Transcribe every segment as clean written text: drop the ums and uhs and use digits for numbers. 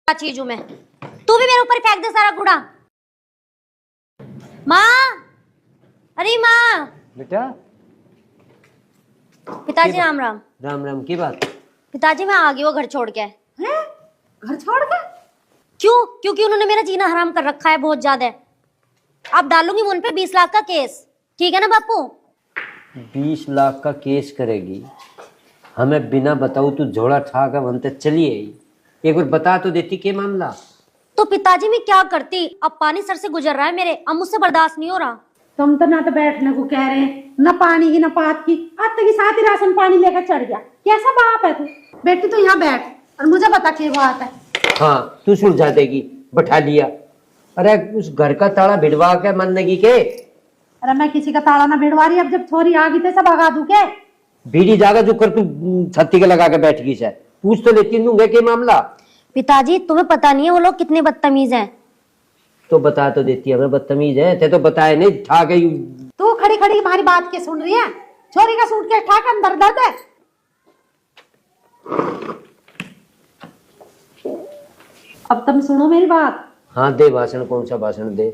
चीज हूं मैं। तू भी मेरे ऊपर फेंक दे सारा कूड़ा। माँ, अरे माँ। बेटा। पिताजी राम राम। राम राम की बात? पिताजी मैं आ गई वो घर छोड़ के। हैं? घर छोड़ के? क्यों? क्योंकि उन्होंने मेरा जीना हराम कर रखा है बहुत ज्यादा। अब डालूंगी उन पे 20 लाख का केस, ठीक है ना बापू? 20 लाख का केस करेगी? हमें बिना बताऊ तू झोला ठा कर वहां तक चली आई। एक बार बता तो देती के मामला। तो पिताजी मैं क्या करती, अब पानी सर से गुजर रहा है मेरे, अब मुझसे बर्दाश्त नहीं हो रहा। तुम तो ना तो बैठने को कह रहे हैं, न पानी की न पात की, आज तक साथ ही राशन पानी लेकर चढ़ गया। कैसा बाप है तू? बेटी तू यहाँ बैठ और मुझे बता क्या बात है। हाँ तू सुलझा देगी, बैठा लिया। अरे उस घर का ताला भिड़वा के मानने की के? अरे मैं किसी का ताला ना भिड़वा रही, अब जब छोरी आ गई तो सब भगा दूं के? बीड़ी जागा जो कर तू छत्ती के लगा के बैठ गई है। पूछ तो लेती दूंगे के मामला। पिताजी तुम्हें पता नहीं है वो लोग कितने बदतमीज हैं। तो बता तो देती हमें बदतमीज है, ते तो बताए नहीं ठा गई। तू खड़ी खड़ी हमारी बात के सुन रही है? छोरी का सूटकेस ठा के अंदर दर्द है। अब तुम सुनो मेरी बात। हाँ दे भाषण, कौन सा भाषण दे?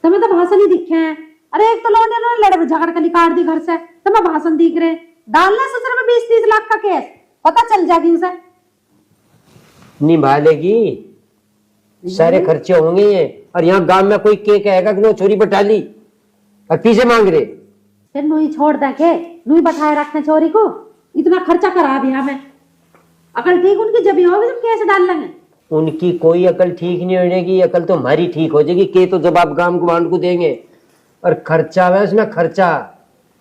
तुम्हें तो भाषण ही दिखे हैं। अरे एक तो लौंडे ने लड़ झगड़ के निकाल दी घर से, तुम्हें भाषण दिख रहे। डालना ससुर में 20-30 लाख का केस, पता चल जाएगी उसे। निभा लेगी, सारे खर्चे होंगे ये। और यहाँ गांव में कोई के कहेगा कि वो छोरी बटा ली और पीछे मांग रहे। फिर नुई छोड़ दे के नुई बैठाए रखने छोरी को, इतना खर्चा करा दिया हमें। अकल ठीक उनकी जब होगी जब कैसे डाल लेंगे। उनकी कोई अकल ठीक नहीं होने की, अकल तो हमारी ठीक हो जाएगी। के तो जवाब गांव गुआंढ को देंगे। और खर्चा है उसमें खर्चा,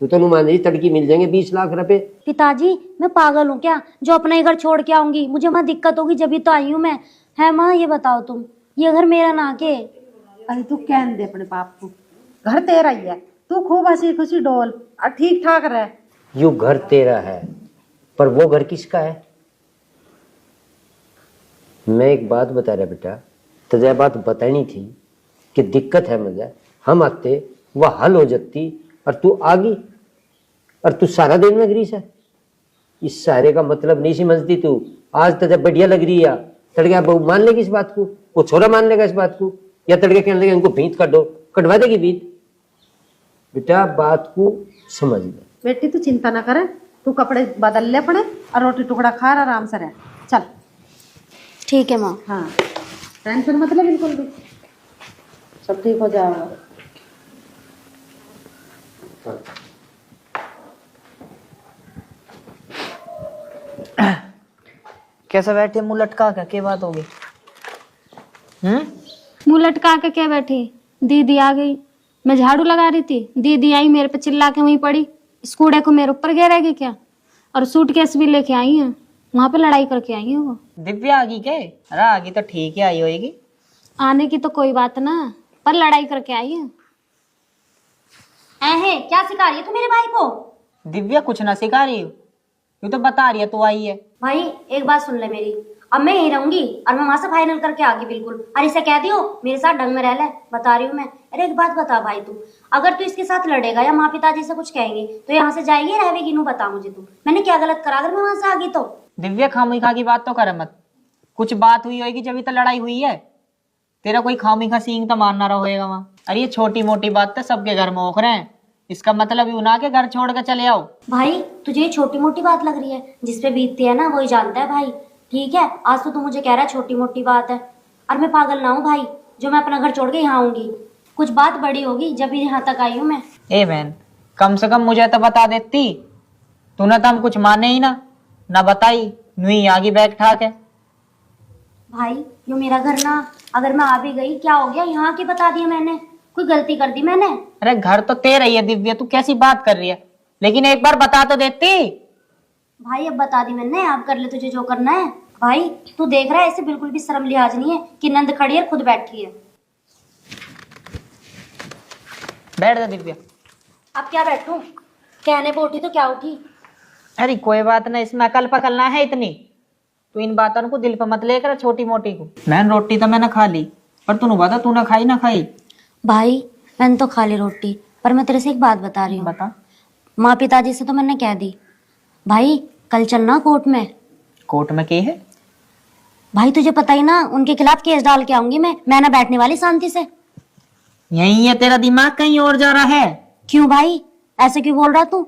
तू तो नुमान रही तड़की मिल जाएंगे 20 लाख रुपए। पिताजी मैं पागल हूँ क्या जो अपना ही घर छोड़ के आऊंगी? मुझे वहां दिक्कत होगी जब भी तो आई हूँ मैं। है माँ ये बताओ तुम, ये घर मेरा ना के? अरे तू कहने दे अपने बाप को, घर तेरा ही है। तू खूब हंसी खुशी डोल और ठीक ठाक रह। यू घर तेरा है पर वो घर किसका है? मैं एक बात बता रहा बेटा, तुझे बात बतानी थी कि दिक्कत है मुझे। हम आते वह हल हो जाती और तू आ गई और तू सारा दिन में ग्रीस है। इस सारे का मतलब नहीं समझती तू। आज तुझे बढ़िया लग रही है, तड़के बहू मान लेगी इस बात को, वो छोरा मान लेगा इस बात को, या तड़के कहने लगे इनको भीत काट दो, कटवा देगी भीत। बेटा बात को समझ ले। बेटी तू चिंता ना करे, तू कपड़े बदल ले अपने और रोटी टुकड़ा खा आराम से रह। चल ठीक है माँ। हाँ टेंशन मत ले बिल्कुल भी, सब ठीक हो जाएगा। कैसे बैठे मुंह लटका के? क्या बात होगी? मुंह लटका के क्या बैठी? दीदी आ गई, मैं झाड़ू लगा रही थी, दीदी आई मेरे पे चिल्ला के वहीं पड़ी। इस कूड़े को मेरे ऊपर गिराएगी क्या? और सूटकेस भी लेके आई है, वहां पे लड़ाई करके आई है वो। दिव्या आ गई के? अरे आ गई तो ठीक ही आई होगी। आने की तो कोई बात ना, पर लड़ाई करके आई है। है क्या सिखा रही है तू मेरे भाई को? दिव्या कुछ ना सिखा रही हो, तू तो बता रही है तू आई है। भाई एक बात सुन ले मेरी, अब मैं यहीं रहूंगी और मैं वहां से फाइनल करके आ गई बिल्कुल। और इसे कह दियो मेरे साथ ढंग में रह ले, बता रही हूँ मैं। अरे एक बात बता भाई, तू अगर तू इसके साथ लड़ेगा या माँ पिताजी से कुछ कहेंगे तो यहाँ से जाएगी या रहेगी? नू बता मुझे, तू मैंने क्या गलत करा अगर मैं वहां से आ गई तो? दिव्या खामी खा की बात तो करे मत, कुछ बात हुई होगी जब तो लड़ाई हुई है। तेरा कोई खामी खा सींग तो मानना रहा होएगा वहाँ। अरे ये छोटी मोटी बात तो सबके घर में ओख रहे हैं, इसका मतलब यूं ना के घर छोड़ कर चले आओ। भाई तुझे ये छोटी मोटी बात लग रही है, जिसपे बीतती है ना वही जानता है भाई। ठीक है आज तो तू मुझे कह रहा है छोटी मोटी बात है, और मैं पागल ना हूँ भाई जो मैं अपना घर छोड़ के यहाँ आऊंगी। कुछ बात बड़ी होगी जब भी यहाँ तक आई हूँ मैं। ए बहन कम से कम मुझे तो बता देती, तूने तो हम कुछ माने ही ना बताई, नुई आगे बैग ठा के। भाई यो मेरा घर ना, अगर मैं आ भी गई क्या हो गया? यहाँ की बता दिया मैंने, कोई गलती कर दी मैंने? अरे घर तो तेरा ही है दिव्या, तू कैसी बात कर रही है? लेकिन एक बार बता तो देती। भाई अब बता दी मैंने, आप कर ले तुझे जो करना है। भाई तू देख रहा है ऐसे बिल्कुल भी शर्म लिहाज नहीं है कि नंद खड़ी है खुद बैठी है। बैठ जा दिव्या। अब क्या बैठूं? कहने पे उठी तो क्या उठी? अरे कोई बात नहीं, इसमें अकल पकड़ना है इतनी, तू इन बातों को दिल पर मत लेकर छोटी मोटी को। मैंने रोटी तो मैंने खा ली, पर तूने बता तूने खाई ना खाई? भाई मैंने तो खा ली रोटी, पर मैं तेरे से एक बात बता रही हूँ। बता। माँ पिताजी से तो मैंने कह दी। भाई कल चलना कोर्ट में। कोर्ट में की है? भाई तुझे पता ही ना, उनके खिलाफ केस डाल के आऊंगी मैं ना बैठने वाली शांति से। यही है, तेरा दिमाग कहीं और जा रहा है। क्यों भाई, ऐसे क्यों बोल रहा तू?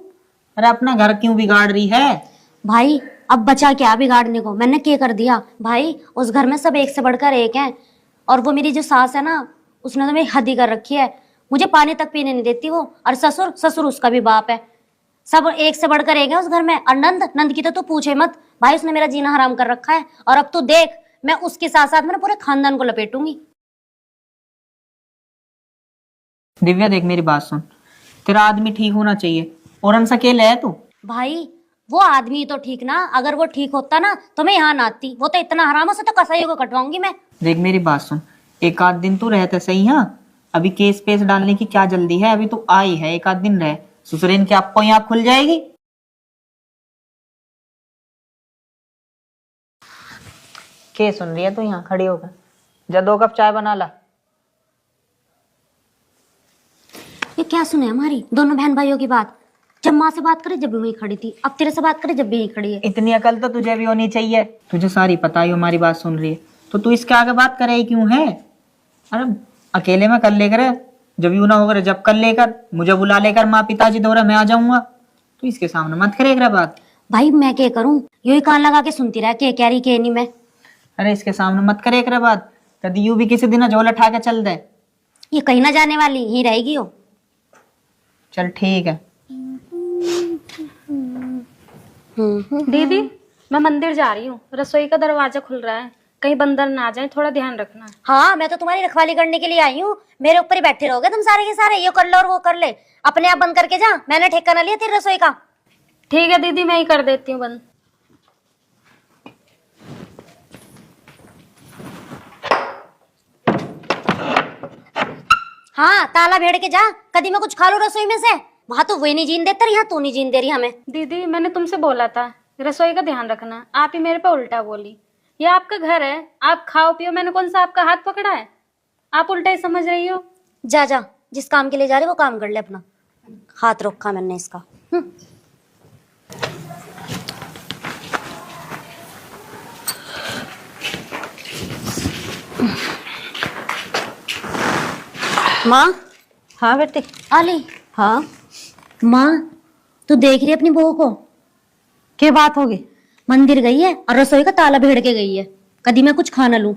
अरे अपना घर क्यों बिगाड़ रही है? भाई अब बचा क्या बिगाड़ने को, मैंने क्या कर दिया? भाई उस घर में सब एक से बढ़कर एक हैं, और वो मेरी जो सास है ना, उसने तो मेरी हद ही कर रखी है। मुझे पानी तक पीने नहीं देती वो, और ससुर उसका भी बाप है। सब एक से बढ़कर एक है उस घर में। और नंद की तो तू पूछे मत भाई, उसने मेरा जीना हराम कर रखा है। और अब तू देख, मैं उसके साथ साथ में पूरे खानदान को लपेटूंगी। दिव्या देख मेरी बात सुन, तेरा आदमी ठीक होना चाहिए, और हमसे अकेले है तू। भाई वो आदमी तो ठीक ना, अगर वो ठीक होता ना तो मैं यहाँ ना आती। वो तो इतना हराम से तो कसाईयों को कटवाऊंगी मैं। देख मेरी बात सुन, एक आध दिन तू रहते सही। हाँ, अभी केस पेस डालने की क्या जल्दी है? अभी तो आई है, एक आध दिन रह, ससुरेन की आपको यहाँ खुल जाएगी। क्या सुन रही है तू यहाँ खड़ी होकर? जा 2 कप चाय बना ला। ये क्या सुने हमारी दोनों बहन भाइयों की बात? जब माँ से बात करे जब भी वही खड़ी थी, अब तेरे से बात करे जब भी यही खड़ी है। इतनी अकल तो तुझे भी होनी चाहिए, तुझे सारी पता है हमारी बात सुन रही है, तो तू इसके आगे बात करे ही क्यों है? अरे अकेले में कर लेकर, जब यूं ना होकर जब कर लेकर, मुझे बुला लेकर, माँ पिताजी दौरा मैं आ जाऊंगा। तो इसके सामने मत करे बात। भाई मैं क्या करूं, यू ही कान लगा के सुनती रह, के कह रही के नहीं मैं। अरे इसके सामने मत करे बात, कभी यूं भी किसी दिन झोल उठा के चल दे। ये कहीं ना जाने वाली ही रहेगी हो। चल ठीक है। दीदी मैं मंदिर जा रही हूँ, रसोई का दरवाजा खुल रहा है, कहीं बंदर ना आ जाए, थोड़ा ध्यान रखना। हाँ मैं तो तुम्हारी रखवाली करने के लिए आई हूँ। मेरे ऊपर ही बैठे रहोगे तुम सारे के सारे, ये कर लो और वो कर ले। अपने आप बंद करके जा, मैंने ठेका ना लिया तेरी रसोई का। ठीक है दीदी, मैं ही कर देती हूँ बंद। हाँ ताला भेड़ के जा, कभी मैं कुछ खा लूं रसोई में से। वहां तो वही नहीं जीन देता, यहाँ तू नहीं जीन दे रही हमें। दीदी मैंने तुमसे बोला था रसोई का ध्यान रखना, आप ही मेरे पे उल्टा बोली। ये आपका घर है, आप खाओ पियो, मैंने कौन सा आपका हाथ पकड़ा है? आप उल्टा ही समझ रही हो। जा जा, जिस काम के लिए जा रहे वो काम कर ले अपना। हाथ रोका मैंने इसका। माँ। हाँ बेटे। आली। हाँ माँ तू देख रही है अपनी बहू को? क्या बात होगी? मंदिर गई है और रसोई का ताला भेड़ के गई है, कभी मैं कुछ खाना लूं।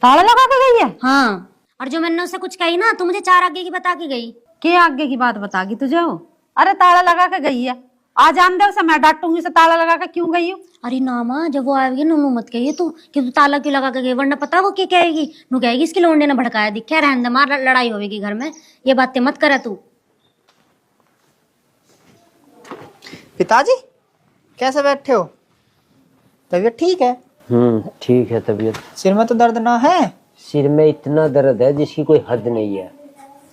ताला लगा के गई है? हाँ, और जो मैंने उससे कुछ कही ना तो मुझे 4 आगे की बता के गई। क्या आगे की बात बतागी तुझे वो? अरे ताला लगा के गई है, आ जान दे उसे, मैं डांटूंगी उसे ताला लगा के क्यों गई हो। अरे ना माँ, जब वो आएगी नू मत कहिए तू कि तू ताला क्यों लगा के गई, वरना पता वो क्या कहेगी। नू कहेगी इसकी लोंडे ने भड़काया, दिखा रहने दे, मार लड़ाई होगी घर में। ये बातें मत करे तू। पिताजी कैसे बैठे हो? तबीयत ठीक है? ठीक है तबीयत। सिर में तो दर्द ना है? सिर में इतना दर्द है जिसकी कोई हद नहीं है।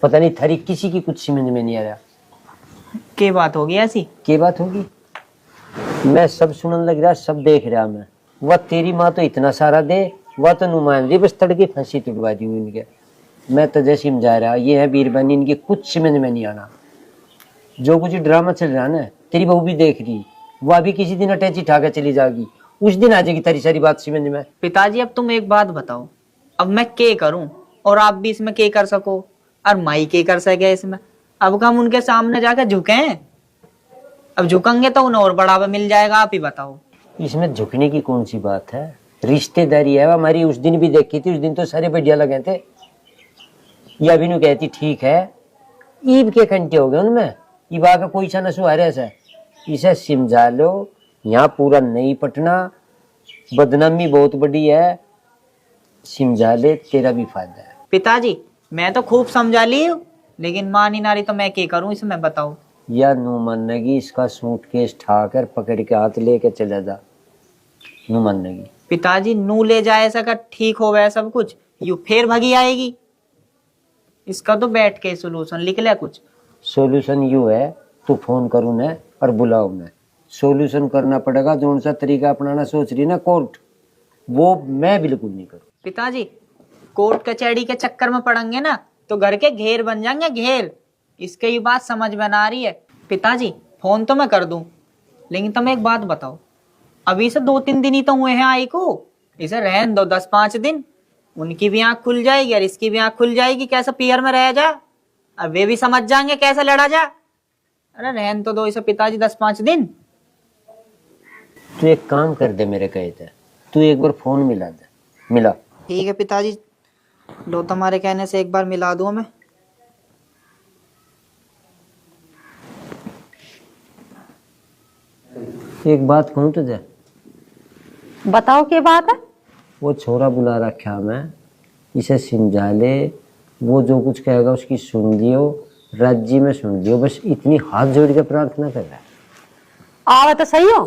पता नहीं थारी किसी की कुछ समझ में नहीं आ रहा। क्या बात होगी ऐसी? क्या बात होगी? मैं सब सुनने लग रहा, सब देख रहा मैं। वह तेरी माँ तो इतना सारा दे, वह तो नुमाइंदी बस तड़के फांसी तुड़वा दी इनके। मैं तो जैसे समझा रहा, ये है बीरबानी, इनकी कुछ समझ में नहीं आना। जो कुछ ड्रामा चल रहा ना, तेरी बहू भी देख रही, वह भी किसी दिन अटैची उठा के चली जाएगी, उस दिन आ जाएगी तारी सारी बात समझ में। पिताजी अब तुम एक बात बताओ, अब मैं क्या करूं और आप भी इसमें क्या कर सको और माई क्या कर सके इसमें? अब हम उनके सामने जाकर झुके, अब झुकेंगे तो उन्हें और बढ़ावा मिल जाएगा। आप ही बताओ। इसमें झुकने की कौन सी बात है? रिश्तेदारी है हमारी। उस दिन भी देखी थी, उस दिन तो सारे बढ़िया लगे थे। या भी नहीं कहती ठीक है, ईब के घंटे हो गए उनमें, ईब आकर कोई सा नशु आ रहा है। इसे समझा लो, यहाँ पूरा नहीं पटना, बदनामी बहुत बड़ी है, समझा ले, तेरा भी फायदा है। पिताजी मैं तो खूब समझा ली हूँ, लेकिन माँ नहीं नारी तो मैं क्या करूँ इसमें बताओ। या नू मानेगी, इसका सूटकेस ठाकर पकड़ के हाथ लेके चले जा, नू मानेगी। पिताजी नू ले जाए ऐसा कर ठीक हो गया सब कुछ, यू फिर भगी आएगी। इसका तो बैठ के सोल्यूशन लिख ले कुछ। सोल्यूशन यू है, तू फोन करूँ न और बुलाओ न। सोल्यूशन करना पड़ेगा, जो सा तरीका अपनाना सोच रही ना कोर्ट, वो मैं बिल्कुल नहीं करूँ। पिताजी कोर्ट कचहरी के चक्कर में पड़ेंगे ना तो घर के घेर बन जाएंगे, घेर। इसके ये बात समझ में ना रही है। पिताजी फोन तो मैं कर दूं, लेकिन तुम एक बात बताओ, अभी से 2-3 दिन ही तो हुए हैं आई को, इसे रहने दो 10-5 दिन, उनकी भी आंख खुल जाएगी और इसकी भी आंख खुल जाएगी, कैसे पियर में रह जा। अब वे भी समझ जाएंगे कैसे लड़ा जा। अरे रहने तो दो इसे पिताजी 10-5 दिन। तू एक काम कर दे मेरे कहे थे, तू एक बार फोन मिला दे। मिला। ठीक है पिताजी, लो तुम्हारे कहने से एक बार मिला दूं मैं। एक बात कहूँ तुझे, बताओ क्या बात है। वो छोरा बुला रखा मैं, इसे समझा ले, वो जो कुछ कहेगा उसकी सुन लियो, राज्य में सुन लियो, बस इतनी हाथ जोड़ के प्रार्थना कर रहा है। आवे तो सही हो,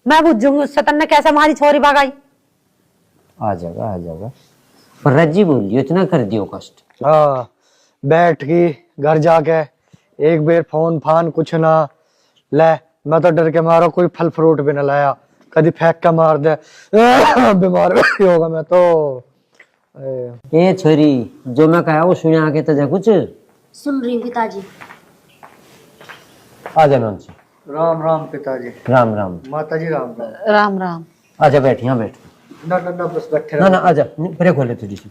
मैं बुझूंगी उससे तन्ने कैसे हमारी छोरी भगाई। आ जाएगा, पर राज्य बोल लियो, इतना कर दियो कष्ट। हाँ, बैठ की घर जाके एक बेर फोन फान कुछ ना ले। मैं तो डर के मारा कोई फल फ्रूट भी ना लाया, कभी फेंक के मार दे बीमार भी होगा मैं तो। ए छोरी, जो मैं कहा वो सुने आके तुझे कुछ। सुन रही हूँ पिताजी। आ जा नौनसी। राम राम पिताजी। राम राम। माता जी राम राम। राम राम। आजा बैठ, यहाँ बैठ। ना ना ना बस बैठे ना आजा, परे खोले तुझी सी।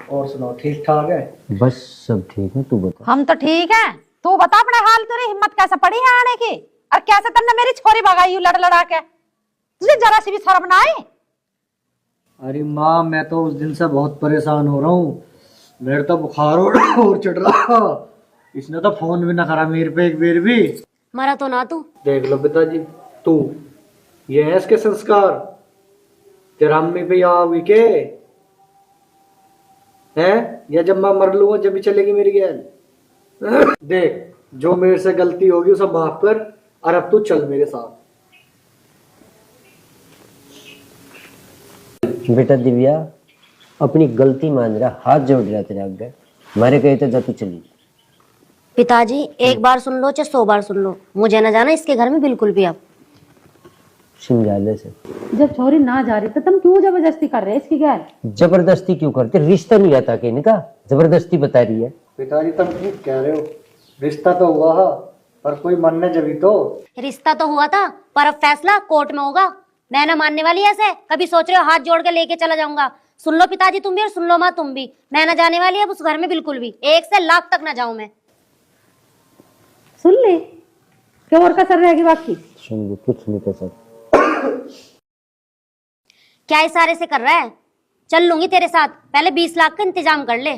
और सुनाओ, ठीक ठाक है? बस सब ठीक है, तू बता। हम तो ठीक है, तू बता अपने हाल। तेरी हिम्मत कैसे पड़ी है आने की, और कैसे तन्ने मेरी छोरी भगाई लड़ लड़ा के। तुझे जरा सी भी शर्म ना आई? अरे माँ, मैं तो उस दिन से बहुत परेशान हो रहा हूँ, मेरे तो बुखार और चढ़ रहा। इसने तो फोन भी ना करा मेरे पे एक बेर भी। मरा तो ना तू। देख लो पिताजी, तू ये है इसके संस्कार। तेरा अम्मी पे आओगी के है, या जब मैं मर लूंगा जब भी चलेगी मेरी गैल। देख, जो मेरे से गलती होगी उसे माफ कर, और अब तू चल मेरे साथ। बेटा दिव्या, अपनी गलती मान रहा, हाथ जोड़ रहा तेरे आगे, मारे कहे तो जा तू चली। पिताजी एक बार सुन लो चाहे 100 बार सुन लो, मुझे ना जाना इसके घर में बिल्कुल भी। अब समझा ले से। जब छोरी ना जा रही तो तुम क्यों जबरदस्ती कर रहे इसकी गैर? जबरदस्ती क्यों करते, रिश्ता नहीं आता कि इनका, जबरदस्ती बता रही है। पिताजी तुम ठीक कह रहे हो, रिश्ता तो हुआ है, पर कोई मानने जभी तो। रिश्ता तो हुआ था, पर अब फैसला कोर्ट में होगा। मैं ना मानने वाली ऐसे कभी सोच रहे हो हाथ जोड़ के लेके चला जाऊंगा। सुन लो पिताजी तुम भी, और सुन लो माँ तुम भी, मैं ना जाने वाली अब उस घर में बिल्कुल भी। 1 से लाख तक ना जाऊं मैं। सुन ले, क्या और कसर रहेगी बाकी? सुन लो, कुछ नहीं कर सकता। क्या इशारे से कर रहा है? चल लूंगी तेरे साथ, पहले 20 लाख का इंतजाम कर ले।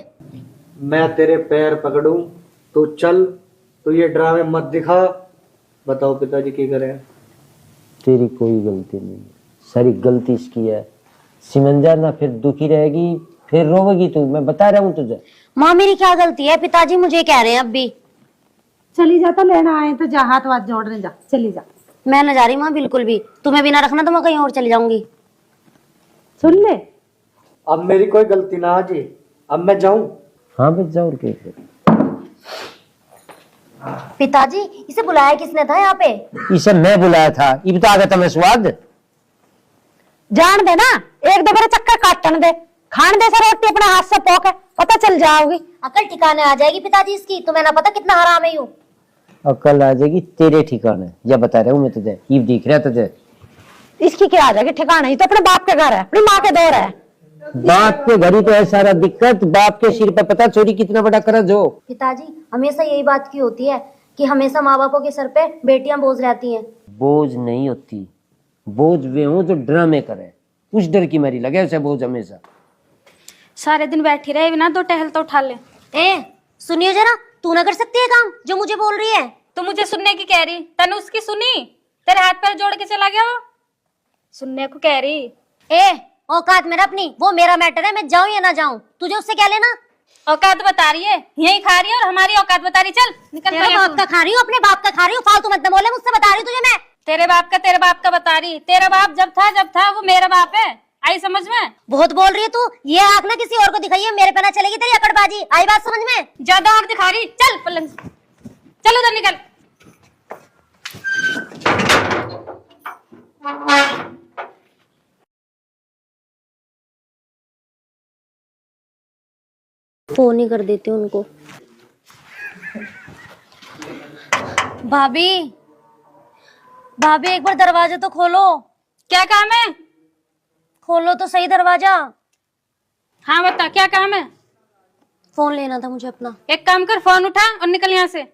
मैं तेरे पैर पकड़ूं तो चल, तो ये ड्रामे मत दिखा। बताओ पिताजी की करें? तेरी कोई गलती नहीं है, सारी गलती इसकी है। सिमंजा ना फिर दुखी रहेगी, फिर रोवेगी तू, मैं बता रहा हूँ तुझे। माँ मेरी क्या गलती है? पिताजी मुझे कह रहे हैं अब भी। चली जा, तो लेना आए तो जा, हाथ वाथ जोड़ने जा, चली जा। मैं ना जा रही माँ बिल्कुल भी, तुम्हें बिना रखना तो मैं कहीं और चली जाऊंगी। सुन ले, अब मेरी कोई गलती ना आ जी, अब मैं जाऊं? हाँ बच जाओ, और क्या फिर। पिताजी इसे बुलाया किसने था यहाँ पे? इसे मैं बुलाया था, ये बता गया था मैं स्वाद। जान दे ना, एक दो बार चक्कर काटने दे, खान दे से रोटी अपने हाथ से पोक है, पता चल जाओगी। अकल ठिकाने आ जाएगी पिताजी इसकी, तुम्हें ना पता कितना हराम है यूं। अकल आ जाएगी तेरे ठिकाने, या बता रहा हूँ मैं तुझे, ये दिख रहा है तुझे। इसकी क्या आ जाएगी ठिकाना? ही तो अपने बाप के घर है, अपनी माँ के दौर है। बाप के घर ही तो है सारा दिक्कत, बाप के सिर पे पता चोरी कितना बड़ा कर्ज हो। पिताजी हमेशा यही बात की होती है कि हमेशा माँ बापों के सर पे बेटियां बोझ रहती हैं। बोझ नहीं होती, बोझ वे हो जो ड्रामे करे, उस डर की मारी लगे उसे बोझ हमेशा। सारे दिन बैठी रहे बिना, 2 टहल तो उठा ले। ए सुनियो जरा, तू ना कर सकती है काम जो मुझे बोल रही है? तो मुझे सुनने की कह रही, तने उसकी सुनी? तेरे हाथ पैर जोड़ के चला गया वो, सुनने को कह रही। ए औकात मेरा अपनी, वो मेरा मैटर है, मैं जाऊं या ना जाऊं, तुझे उससे क्या लेना? औकात बता रही है, यही खा रही है और हमारी औकात बता रही। चल निकल। तेरे बाप का खा रही हूँ, अपने बाप का खा रही हूँ, फालतू मत ना बोले, मुझसे बता रही हूँ तुझे मैं। तेरे बाप का बता रही। तेरा बाप जब था वो मेरा बाप है, आई समझ में? बहुत बोल रही है तू, ये आंख ना किसी और को दिखाइए, मेरे पे ना चलेगी तेरी अकड़बाजी, आई बात समझ में? ज्यादा आंख दिखा रही, चल पलंग से। चल उधर निकल। फोन ही कर देती हूँ उनको। भाभी भाभी एक बार दरवाजा तो खोलो। क्या काम है? खोलो तो सही दरवाजा। हाँ बता, क्या काम है? फोन लेना था मुझे अपना। एक काम कर, फोन उठा और निकल यहाँ से।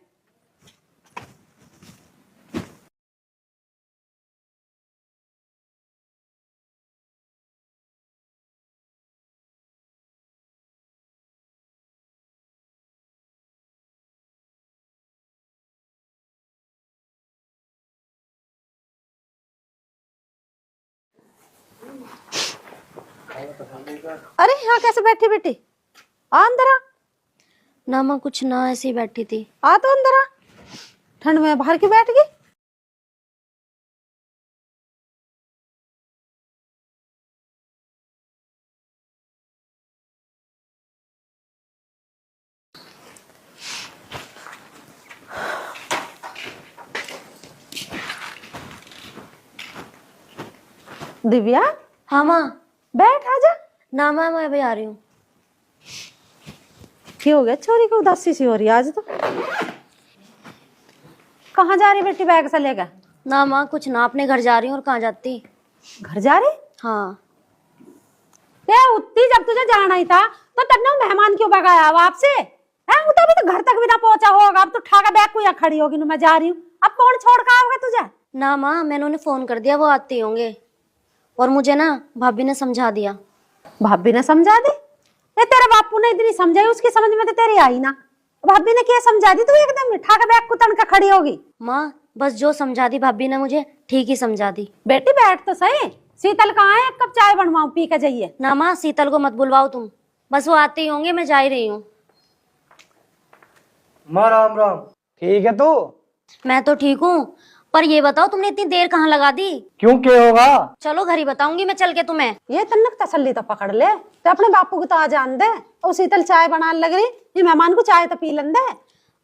अरे यहाँ कैसे बैठी बेटी? आ अंदर आ। ना माँ कुछ ना, ऐसे ही बैठी थी। आ तो अंदर आ। ठंड में बाहर क्यों बैठ गई? दिव्या, हाँ माँ। बैठ आजा। ना माँ मैं अभी आ रही हूँ। क्या हो गया छोरी को? उदासी सी हो रही है आज तो। कहाँ जा रही बेटी बैग से लेकर? ना माँ कुछ ना, अपने घर जा रही हूँ। और कहाँ जाती? घर जा रही? हाँ। ते उतनी जब तुझे जाना ही था तो तन्ने मेहमान क्यों भगाया अब आपसे? है वो तो अभी तो घर तक भी ना पहुंचा होगा। अब तो ठाका बैग को यहाँ खड़ी होगी ना, मैं जा रही हूँ। अब कौन छोड़ कर आओगे तुझे? ना माँ मैंने उन्हें फोन कर दिया, वो आते होंगे। और मुझे ना भाभी ने समझा दिया। भाभी ने समझा दी? ये तेरे बापू ने इतनी समझाई, उसकी समझ में तो तेरी आई ना। भाभी ने क्या समझा दी? तू एकदम ठाका बैग को तन के खड़ी होगी। माँ बस जो समझा दी भाभी ने मुझे, ठीक ही समझा दी। बेटी बैठ तो सही। शीतल कहाँ है? एक कप चाय बनवाऊं, पी के जाइए। ना माँ शीतल को मत बुलवाओ तुम, बस वो आते ही होंगे, मैं जा ही रही हूँ। माँ राम राम। ठीक है तू? मैं तो ठीक हूँ, पर ये बताओ तुमने इतनी देर कहाँ लगा दी? क्यों, क्या होगा? चलो घर ही बताऊंगी मैं चल के तुम्हें। ये तन्नक तसल्ली तो पकड़ ले। तो अपने बापू को तो आ जान दे। और शीतल चाय बनाने लग रही, ये मेहमान को चाय तो पी लन दे।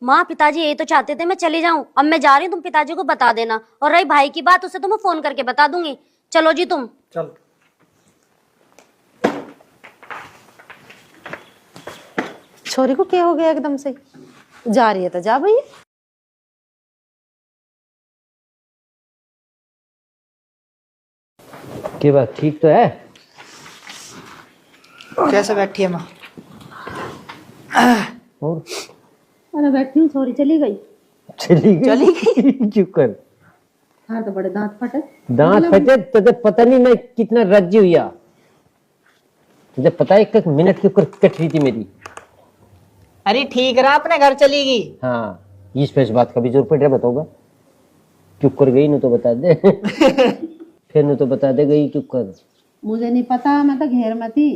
माँ पिताजी यही तो चाहते थे मैं चली जाऊं। अब मैं जा रही हूँ, तुम पिताजी को बता देना। और रही भाई की बात, उसे तो मैं फोन करके बता दूंगी। चलो जी तुम। चल। छोरी को क्या हो गया एकदम से? जा रही है तो जा भैया। की बात ठीक तो है? कैसे बैठी है माँ? और अरे बैठी हूँ, छोरी चली गई। चली गई? चुप कर। हाँ तो बड़े दांत फटे। दांत फटे तुझे पता नहीं मैं कितना रज्जी हुआ। तुझे पता है एक मिनट के ऊपर कट रही थी मेरी। अरे ठीक रहा, अपने घर चली गई। हाँ इस पे इस बात का भी जोर पड़ रहा, बताओगा? चुप कर गई, न तो बता दे। फिर न तो बता दे गई, चुप कर। मुझे नहीं पता, मैं तो घेर में थी।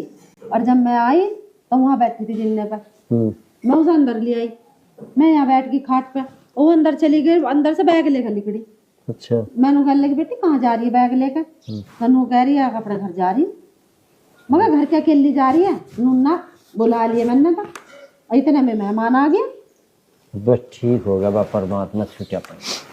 और जब मैं आई तो वहां बैठी थी जिन्ने पर। मैं उसे अंदर ले आई। मैं यहाँ बैठ गई खाट पे, वो अंदर चली गई। अंदर से बैग लेकर निकली। अच्छा। मैंने कह लगी बेटी कहाँ जा रही है बैग लेकर? तनु कह रही है अपने घर जा रही है। मगर घर क्या अकेली जा रही है? नूना बुला लिए मैंने तो, इतने में मेहमान आ गया। बस ठीक होगा बा, परमात्मा छुटा पाए।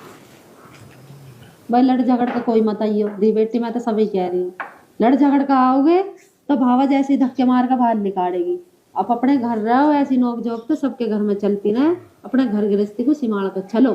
भाई लड़ झगड़ का कोई मत आइयो दी बेटी, मैं तो सभी कह रही हूँ। लड़ झगड़ का आओगे तो भावा जैसे धक्के मार कर बाहर निकालेगी। आप अपने घर रहो, ऐसी नोक झोंक तो सबके घर में चलती रहे। अपने घर गृहस्थी को संभाल कर चलो।